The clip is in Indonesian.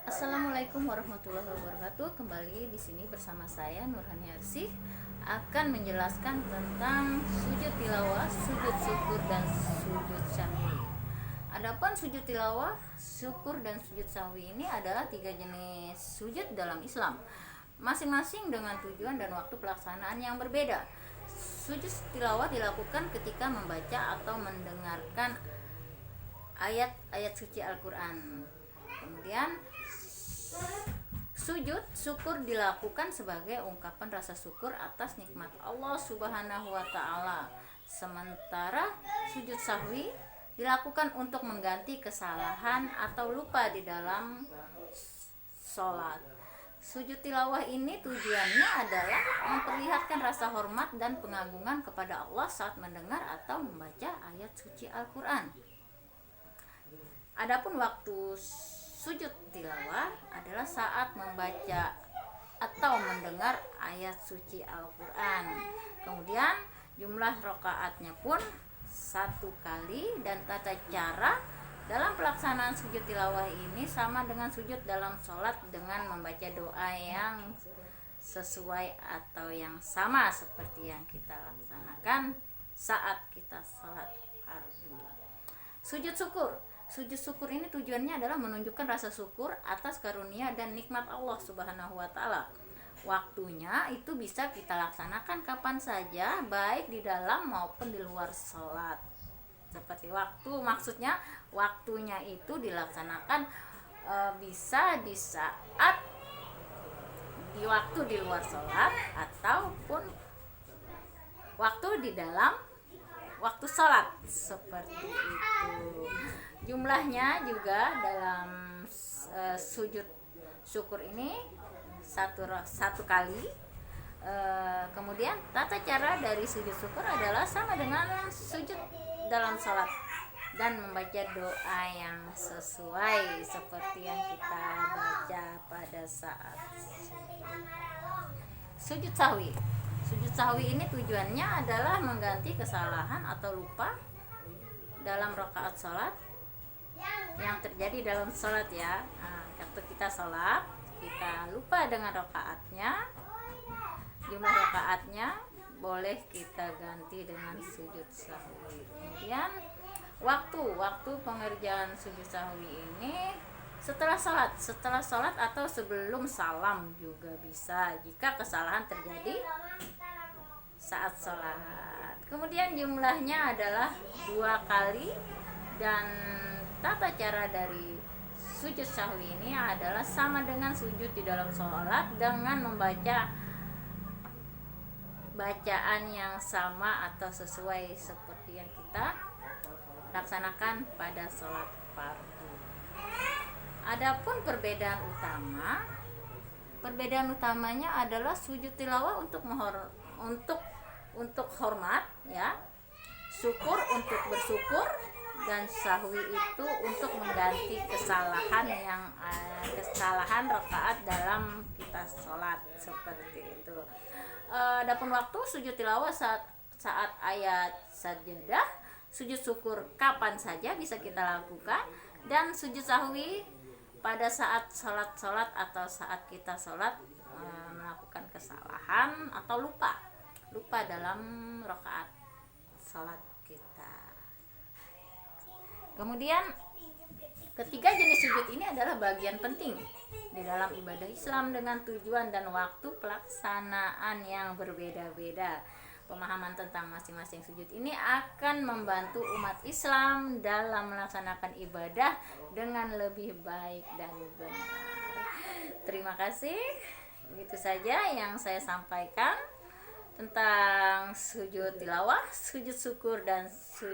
Assalamualaikum warahmatullahi wabarakatuh. Kembali di sini bersama saya Nurhani Arsih akan menjelaskan tentang sujud tilawah, sujud syukur dan sujud sahwi. Adapun sujud tilawah, syukur dan sujud sahwi ini adalah 3 jenis sujud dalam Islam, masing-masing dengan tujuan dan waktu pelaksanaan yang berbeda. Sujud tilawah dilakukan ketika membaca atau mendengarkan ayat-ayat suci Al-Quran. Kemudian sujud syukur dilakukan sebagai ungkapan rasa syukur atas nikmat Allah Subhanahu wa Ta'ala. Sementara sujud sahwi dilakukan untuk mengganti kesalahan atau lupa di dalam sholat. Sujud tilawah ini tujuannya adalah memperlihatkan rasa hormat dan pengagungan kepada Allah saat mendengar atau membaca ayat suci Al-Quran. Adapun waktu sujud tilawah adalah saat membaca atau mendengar ayat suci Al-Quran. Kemudian jumlah rakaatnya pun 1 kali, dan tata cara dalam pelaksanaan sujud tilawah ini sama dengan sujud dalam sholat dengan membaca doa yang sesuai atau yang sama seperti yang kita laksanakan saat kita sholat fardu. Sujud syukur. Sujud syukur ini tujuannya adalah menunjukkan rasa syukur atas karunia dan nikmat Allah Subhanahu wa Ta'ala. Waktunya itu bisa kita laksanakan kapan saja, baik di dalam maupun di luar sholat. Seperti maksudnya waktunya itu dilaksanakan bisa di saat di waktu di luar sholat ataupun waktu di dalam waktu sholat, seperti itu. Jumlahnya juga dalam sujud syukur ini satu kali. Kemudian tata cara dari sujud syukur adalah sama dengan sujud dalam sholat dan membaca doa yang sesuai seperti yang kita baca pada saat sujud sahwi. Sujud sahwi ini tujuannya adalah mengganti kesalahan atau lupa dalam rakaat sholat yang terjadi dalam sholat ya. Waktu kita sholat, kita lupa dengan rakaatnya, jumlah rakaatnya boleh kita ganti dengan sujud sahwi. Kemudian waktu pengerjaan sujud sahwi ini setelah sholat atau sebelum salam juga bisa jika kesalahan terjadi saat sholat. Kemudian jumlahnya adalah 2 kali, dan tata cara dari sujud sahwi ini adalah sama dengan sujud di dalam sholat dengan membaca bacaan yang sama atau sesuai seperti yang kita laksanakan pada sholat fardu. Adapun perbedaan utamanya adalah sujud tilawah untuk hormat ya, syukur untuk bersyukur, dan sahwi itu untuk mengganti kesalahan rakaat dalam kita sholat, seperti itu. Adapun waktu sujud tilawah saat ayat sajadah, sujud syukur kapan saja bisa kita lakukan, dan sujud sahwi pada saat sholat atau saat kita sholat melakukan kesalahan atau lupa dalam rakaat sholat kita. Kemudian ketiga jenis sujud ini adalah bagian penting di dalam ibadah Islam dengan tujuan dan waktu pelaksanaan yang berbeda-beda. Pemahaman tentang masing-masing sujud ini akan membantu umat Islam dalam melaksanakan ibadah dengan lebih baik dan benar. Terima kasih. Begitu saja yang saya sampaikan tentang sujud tilawah, sujud syukur, dan sujud